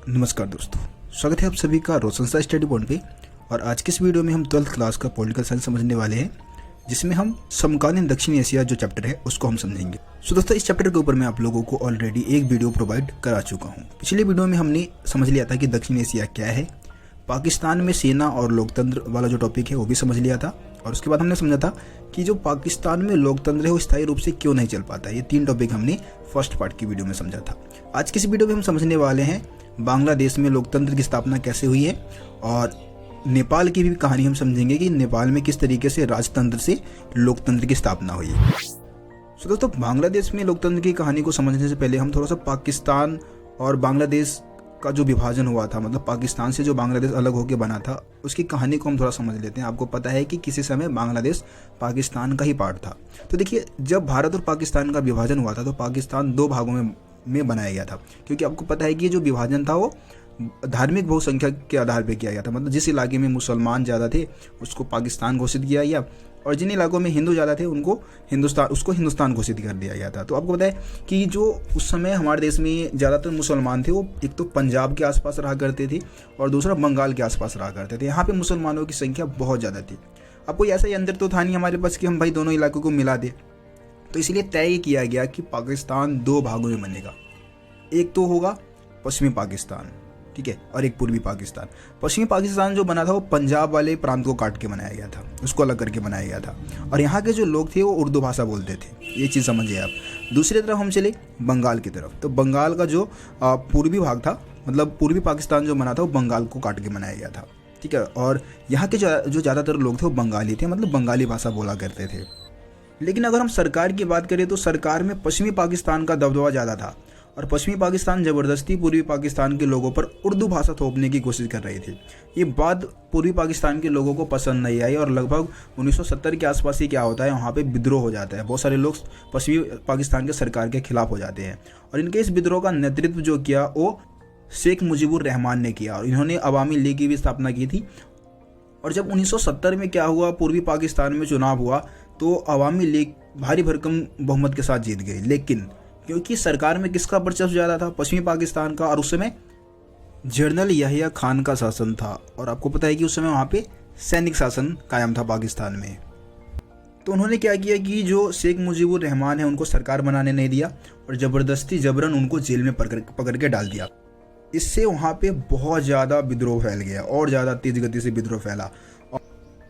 नमस्कार दोस्तों, स्वागत है आप सभी का रोशन सा स्टडी पॉइंट पे। और आज की इस वीडियो में हम 12th क्लास का पॉलिटिकल साइंस समझने वाले हैं, जिसमें हम समकालीन दक्षिण एशिया जो चैप्टर है उसको हम समझेंगे। सो दोस्तों, इस चैप्टर के ऊपर मैं आप लोगों को ऑलरेडी एक वीडियो प्रोवाइड करा चुका हूँ। पिछले वीडियो में हमने समझ लिया था कि दक्षिण एशिया क्या है, पाकिस्तान में सेना और लोकतंत्र वाला जो टॉपिक है वो भी समझ लिया था, और उसके बाद हमने समझा था कि जो पाकिस्तान में लोकतंत्र है वो स्थायी रूप से क्यों नहीं चल पाता। ये 3 टॉपिक हमने फर्स्ट पार्ट की वीडियो में समझा था। आज की इस वीडियो में हम समझने वाले हैं बांग्लादेश में लोकतंत्र की स्थापना कैसे हुई है, और नेपाल की भी कहानी हम समझेंगे कि नेपाल में किस तरीके से राजतंत्र से लोकतंत्र की स्थापना हुई है। सो दोस्तों, बांग्लादेश में लोकतंत्र की कहानी को समझने से पहले हम थोड़ा सा पाकिस्तान और बांग्लादेश का जो विभाजन हुआ था, मतलब पाकिस्तान से जो बांग्लादेश अलग होकर बना था, उसकी कहानी को हम थोड़ा समझ लेते हैं। आपको पता है कि किसी समय बांग्लादेश पाकिस्तान का ही पार्ट था। तो देखिए, जब भारत और पाकिस्तान का विभाजन हुआ था तो पाकिस्तान 2 भागों में बनाया गया था, क्योंकि आपको पता है कि जो विभाजन था वो धार्मिक बहुसंख्या के आधार पर किया गया था। मतलब जिस इलाके में मुसलमान ज़्यादा थे उसको पाकिस्तान घोषित किया गया, और जिन इलाकों में हिंदू ज़्यादा थे उनको हिंदुस्तान घोषित कर दिया गया था। तो आपको पता है कि जो उस समय हमारे देश में ज़्यादातर मुसलमान थे वो एक तो पंजाब के आसपास रहा करते थे और दूसरा बंगाल के आसपास रहा करते थे। यहाँ पे मुसलमानों की संख्या बहुत ज़्यादा थी। अब कोई ऐसा यंत्र तो था नहीं हमारे पास कि हम भाई दोनों इलाकों को मिला दें, तो इसलिए तय किया गया कि पाकिस्तान 2 भागों में बनेगा। एक तो होगा पश्चिमी पाकिस्तान, ठीक है, और एक पूर्वी पाकिस्तान। पश्चिमी पाकिस्तान जो बना था वो पंजाब वाले प्रांत को काट के बनाया गया था, उसको अलग करके बनाया गया था, और यहाँ के जो लोग थे वो उर्दू भाषा बोलते थे। ये चीज़ समझिए आप। दूसरी तरफ हम चले बंगाल की तरफ, तो बंगाल का जो पूर्वी भाग था, मतलब पूर्वी पाकिस्तान जो बना था वो बंगाल को काट के बनाया गया था, ठीक है। और यहाँ के जो ज़्यादातर लोग थे वो बंगाली थे, मतलब बंगाली भाषा बोला करते थे। लेकिन अगर हम सरकार की बात करें तो सरकार में पश्चिमी पाकिस्तान का दबदबा ज़्यादा था, और पश्चिमी पाकिस्तान ज़बरदस्ती पूर्वी पाकिस्तान के लोगों पर उर्दू भाषा थोपने की कोशिश कर रही थी। ये बात पूर्वी पाकिस्तान के लोगों को पसंद नहीं आई, और लगभग 1970 के आसपास ही क्या होता है, वहाँ पे विद्रोह हो जाता है। बहुत सारे लोग पश्चिमी पाकिस्तान के सरकार के खिलाफ हो जाते हैं, और इनके इस विद्रोह का नेतृत्व जो किया वो शेख मुजीबुर रहमान ने किया, और इन्होंने अवामी लीग की भी स्थापना की थी। और जब 1970 में क्या हुआ, पूर्वी पाकिस्तान में चुनाव हुआ तो अवामी लीग भारी भरकम बहुमत के साथ जीत गई। लेकिन क्योंकि सरकार में किसका वर्चस्व ज़्यादा था, पश्चिमी पाकिस्तान का, और उस समय जनरल याहिया खान का शासन था, और आपको पता है कि उस समय वहाँ पे सैनिक शासन कायम था पाकिस्तान में। तो उन्होंने क्या किया कि जो शेख मुजीबुर रहमान है उनको सरकार बनाने नहीं दिया, और जबरन उनको जेल में पकड़ के डाल दिया। इससे वहाँ पे बहुत ज़्यादा विद्रोह फैल गया, और ज़्यादा तेज गति से विद्रोह फैला।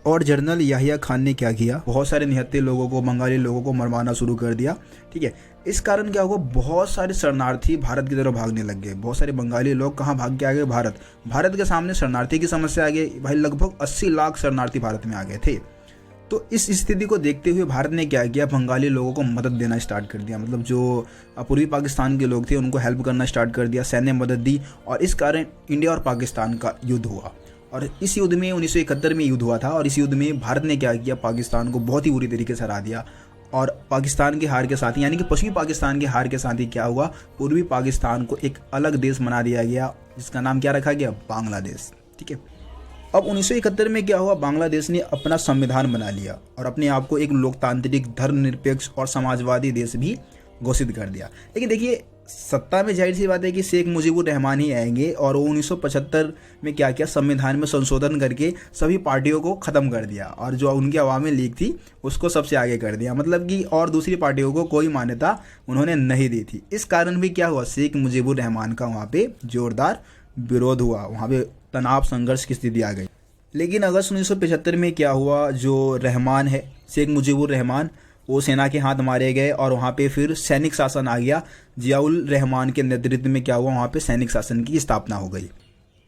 और जनरल याहिया खान ने क्या किया, बहुत सारे निहत्थे लोगों को, बंगाली लोगों को मरवाना शुरू कर दिया, ठीक है। इस कारण क्या हुआ, बहुत सारे शरणार्थी भारत की तरफ भागने लग गए। बहुत सारे बंगाली लोग कहाँ भाग के आ गए, भारत के सामने शरणार्थी की समस्या आ गई। भाई लगभग 80 लाख शरणार्थी भारत में आ गए थे। तो इस स्थिति को देखते हुए भारत ने क्या किया, बंगाली लोगों को मदद देना स्टार्ट कर दिया। मतलब जो पूर्वी पाकिस्तान के लोग थे उनको हेल्प करना स्टार्ट कर दिया, सैन्य मदद दी, और इस कारण इंडिया और पाकिस्तान का युद्ध हुआ। और इस युद्ध में 1971 में युद्ध हुआ था, और इस युद्ध में भारत ने क्या किया, पाकिस्तान को बहुत ही बुरी तरीके से हरा दिया। और पाकिस्तान के हार के साथ ही, यानी कि पश्चिमी पाकिस्तान के हार के साथ ही क्या हुआ, पूर्वी पाकिस्तान को एक अलग देश बना दिया गया, जिसका नाम क्या रखा गया, बांग्लादेश, ठीक है। अब 1971 में क्या हुआ, बांग्लादेश ने अपना संविधान बना लिया और अपने आप को एक लोकतांत्रिक, धर्मनिरपेक्ष और समाजवादी देश भी घोषित कर दिया। लेकिन देखिए, सत्ता में जाहिर सी बात है कि शेख मुजीबुर रहमान ही आएंगे, और वो 1975 में क्या किया, संविधान में संशोधन करके सभी पार्टियों को ख़त्म कर दिया, और जो उनकी अवामी लीग थी उसको सबसे आगे कर दिया। मतलब कि और दूसरी पार्टियों को कोई मान्यता उन्होंने नहीं दी थी। इस कारण भी क्या हुआ, शेख मुजीबुर रहमान का वहाँ पे जोरदार विरोध हुआ, वहाँ पे तनाव संघर्ष की स्थिति आ गई। लेकिन अगस्त 1975 में क्या हुआ, जो रहमान है, शेख मुजीबुर रहमान, वो सेना के हाथ मारे गए, और वहाँ पे फिर सैनिक शासन आ गया। जियाउल रहमान के नेतृत्व में क्या हुआ, वहाँ पे सैनिक शासन की स्थापना हो गई।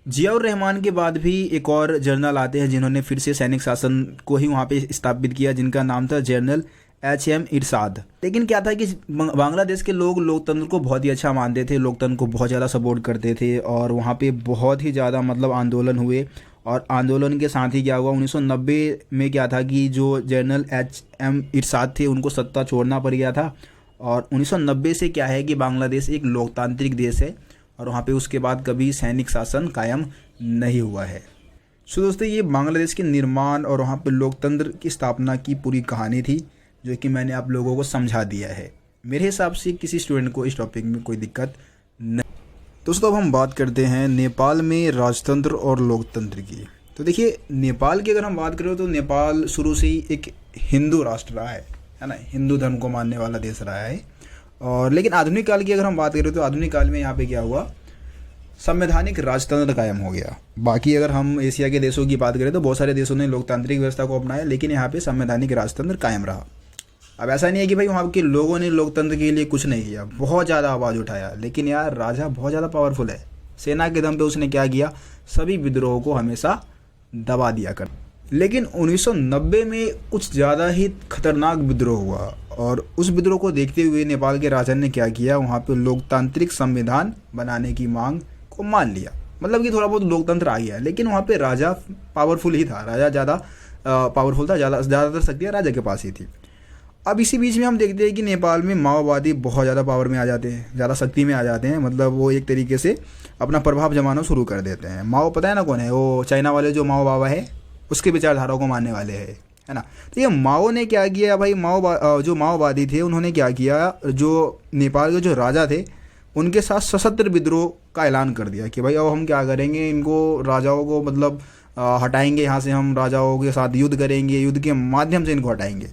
जियाउर रहमान के बाद भी एक और जनरल आते हैं जिन्होंने फिर से सैनिक शासन को ही वहाँ पे स्थापित किया, जिनका नाम था जनरल HM इरशाद। लेकिन क्या था कि बांग्लादेश के लोग लोकतंत्र को बहुत ही अच्छा मानते थे, लोकतंत्र को बहुत ज़्यादा सपोर्ट करते थे, और वहाँ पे बहुत ही ज़्यादा मतलब आंदोलन हुए। और आंदोलन के साथ ही क्या हुआ, 1990 में क्या था कि जो जनरल HM इरशाद थे उनको सत्ता छोड़ना पड़ गया था। और 1990 से क्या है कि बांग्लादेश एक लोकतांत्रिक देश है, और वहाँ पे उसके बाद कभी सैनिक शासन कायम नहीं हुआ है। सो दोस्तों, ये बांग्लादेश के निर्माण और वहाँ पे लोकतंत्र की स्थापना की पूरी कहानी थी, जो कि मैंने आप लोगों को समझा दिया है। मेरे हिसाब से किसी स्टूडेंट को इस टॉपिक में कोई दिक्कत नहीं। दोस्तों अब हम बात करते हैं नेपाल में राजतंत्र और लोकतंत्र की। तो देखिए, नेपाल की अगर हम बात करें तो नेपाल शुरू से ही एक हिंदू राष्ट्र रहा है ना, हिंदू धर्म को मानने वाला देश रहा है। और लेकिन आधुनिक काल की अगर हम बात करें तो आधुनिक काल में यहाँ पे क्या हुआ, संवैधानिक राजतंत्र कायम हो गया। बाकी अगर हम एशिया के देशों की बात करें तो बहुत सारे देशों ने लोकतांत्रिक व्यवस्था को अपनाया, लेकिन यहाँ पे संवैधानिक राजतंत्र कायम रहा। अब ऐसा नहीं है कि भाई वहाँ के लोगों ने लोकतंत्र के लिए कुछ नहीं किया, बहुत ज़्यादा आवाज़ उठाया, लेकिन यार राजा बहुत ज़्यादा पावरफुल है। सेना के दम पे उसने क्या किया, सभी विद्रोहों को हमेशा दबा दिया कर। लेकिन 1990 में कुछ ज़्यादा ही खतरनाक विद्रोह हुआ, और उस विद्रोह को देखते हुए नेपाल के राजा ने क्या किया, वहाँ पे लोकतांत्रिक संविधान बनाने की मांग को मान लिया। मतलब कि थोड़ा बहुत लोकतंत्र आ गया, लेकिन वहाँ पे राजा पावरफुल ही था, राजा ज़्यादा पावरफुल था, ज़्यादातर शक्तियाँ राजा के पास ही थी। अब इसी बीच में हम देखते हैं कि नेपाल में माओवादी बहुत ज़्यादा पावर में आ जाते हैं, ज़्यादा शक्ति में आ जाते हैं। मतलब वो एक तरीके से अपना प्रभाव जमाना शुरू कर देते हैं। माओ पता है ना कौन है, वो चाइना वाले जो माओ बाबा है उसके विचारधाराओं को मानने वाले हैं, है ना। तो ये माओ ने क्या किया भाई, जो माओवादी थे उन्होंने क्या किया, जो नेपाल के जो राजा थे उनके साथ सशस्त्र विद्रोह का ऐलान कर दिया कि भाई अब हम क्या करेंगे, इनको राजाओं को मतलब हटाएंगे यहाँ से, हम राजाओं के साथ युद्ध करेंगे, युद्ध के माध्यम से इनको हटाएंगे।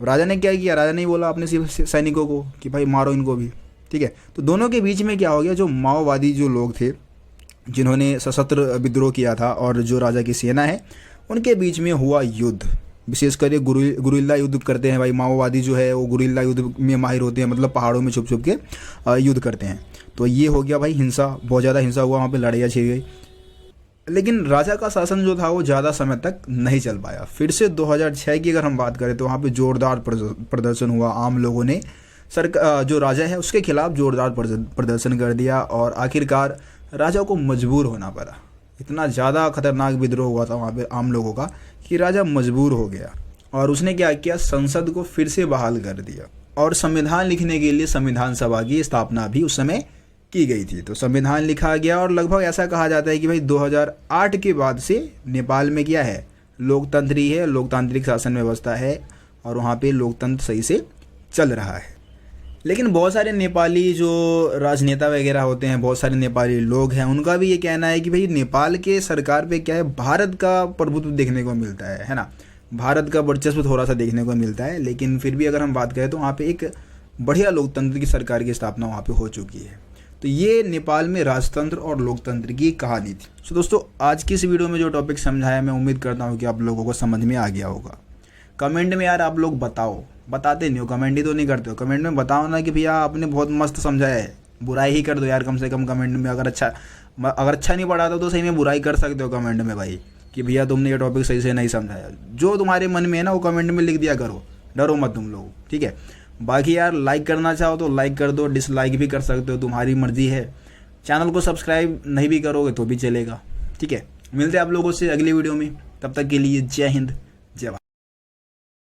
राजा ने क्या किया, राजा ने बोला अपने सैनिकों को कि भाई मारो इनको भी, ठीक है। तो दोनों के बीच में क्या हो गया, जो माओवादी जो लोग थे जिन्होंने सशस्त्र विद्रोह किया था और जो राजा की सेना है उनके बीच में हुआ युद्ध। विशेषकर ये गुरिल्ला युद्ध करते हैं भाई, माओवादी जो है वो गुरिल्ला युद्ध में माहिर होते हैं, मतलब पहाड़ों में छुप छुप के युद्ध करते हैं। तो ये हो गया भाई हिंसा, बहुत ज़्यादा हिंसा हुआ, वहाँ पे लड़ाइयाँ छिड़ गई। लेकिन राजा का शासन जो था वो ज़्यादा समय तक नहीं चल पाया। फिर से 2006 की अगर हम बात करें तो वहाँ पे जोरदार प्रदर्शन हुआ, आम लोगों ने जो राजा है उसके खिलाफ जोरदार प्रदर्शन कर दिया, और आखिरकार राजा को मजबूर होना पड़ा। इतना ज़्यादा खतरनाक विद्रोह हुआ था वहाँ पे आम लोगों का कि राजा मजबूर हो गया, और उसने क्या किया, संसद को फिर से बहाल कर दिया, और संविधान लिखने के लिए संविधान सभा की स्थापना भी उस समय की गई थी। तो संविधान लिखा गया, और लगभग ऐसा कहा जाता है कि भाई 2008 के बाद से नेपाल में क्या है, लोकतंत्र ही है, लोकतांत्रिक शासन व्यवस्था है, और वहाँ पे लोकतंत्र सही से चल रहा है। लेकिन बहुत सारे नेपाली जो राजनेता वगैरह होते हैं, बहुत सारे नेपाली लोग हैं, उनका भी ये कहना है कि भाई नेपाल के सरकार पे क्या है, भारत का प्रभुत्व देखने को मिलता है ना, भारत का वर्चस्व थोड़ा सा देखने को मिलता है। लेकिन फिर भी अगर हम बात करें तो वहाँ पे एक बढ़िया लोकतंत्र की सरकार की स्थापना वहाँ पे हो चुकी है। तो ये नेपाल में राजतंत्र और लोकतंत्र की कहानी थी। तो दोस्तों आज की इस वीडियो में जो टॉपिक समझाया, मैं उम्मीद करता हूँ कि आप लोगों को समझ में आ गया होगा। कमेंट में यार आप लोग बताओ, बताते नहीं हो, कमेंट ही तो नहीं करते हो। कमेंट में बताओ ना कि भैया आपने बहुत मस्त समझाया है, बुराई ही कर दो यार कम से कम कमेंट में। अगर अच्छा नहीं पढ़ाता तो सही में बुराई कर सकते हो कमेंट में भाई, कि भैया तुमने ये टॉपिक सही से नहीं समझाया। जो तुम्हारे मन में है ना वो कमेंट में लिख दिया करो, डरो मत तुम लोग, ठीक है। बाकी यार लाइक करना चाहो तो लाइक कर दो, डिसलाइक भी कर सकते हो, तुम्हारी मर्जी है। चैनल को सब्सक्राइब नहीं भी करोगे तो भी चलेगा, ठीक है। मिलते हैं आप लोगों से अगली वीडियो में, तब तक के लिए जय हिंद।